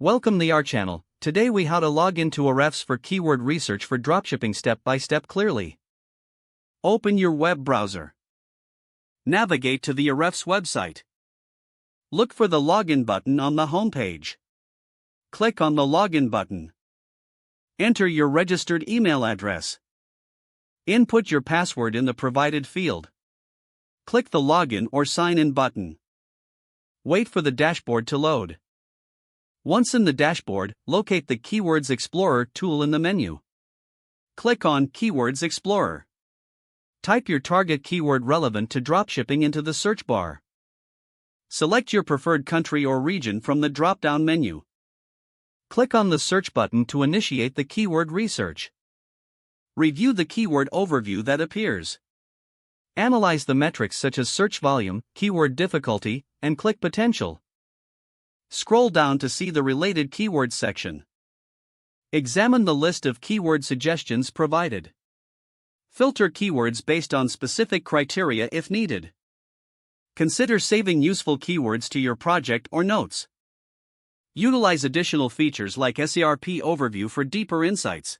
Welcome to our channel. Today we how to log into Ahrefs for keyword research for dropshipping step by step clearly. Open your web browser. Navigate to the Ahrefs website. Look for the login button on the home page. Click on the login button. Enter your registered email address. Input your password in the provided field. Click the login or sign in button. Wait for the dashboard to load. Once in the dashboard, locate the Keywords Explorer tool in the menu. Click on Keywords Explorer. Type your target keyword relevant to dropshipping into the search bar. Select your preferred country or region from the drop-down menu. Click on the search button to initiate the keyword research. Review the keyword overview that appears. Analyze the metrics such as search volume, keyword difficulty, and click potential. Scroll down to see the related keywords section. Examine the list of keyword suggestions provided. Filter keywords based on specific criteria if needed. Consider saving useful keywords to your project or notes. Utilize additional features like SERP overview for deeper insights.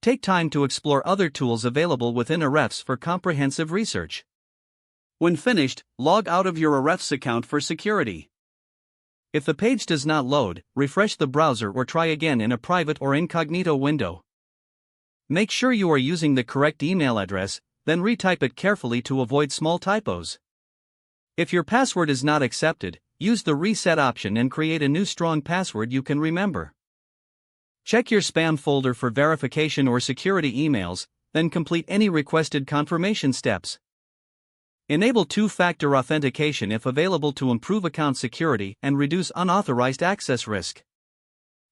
Take time to explore other tools available within Ahrefs for comprehensive research. When finished, log out of your Ahrefs account for security. If the page does not load, refresh the browser or try again in a private or incognito window. Make sure you are using the correct email address, then retype it carefully to avoid small typos. If your password is not accepted, use the reset option and create a new strong password you can remember. Check your spam folder for verification or security emails, then complete any requested confirmation steps. Enable two-factor authentication if available to improve account security and reduce unauthorized access risk.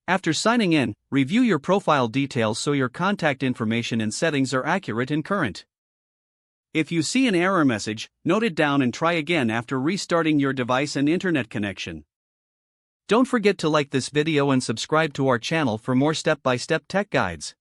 After signing in, review your profile details so your contact information and settings are accurate and current. If you see an error message, note it down and try again after restarting your device and internet connection. Don't forget to like this video and subscribe to our channel for more step-by-step tech guides.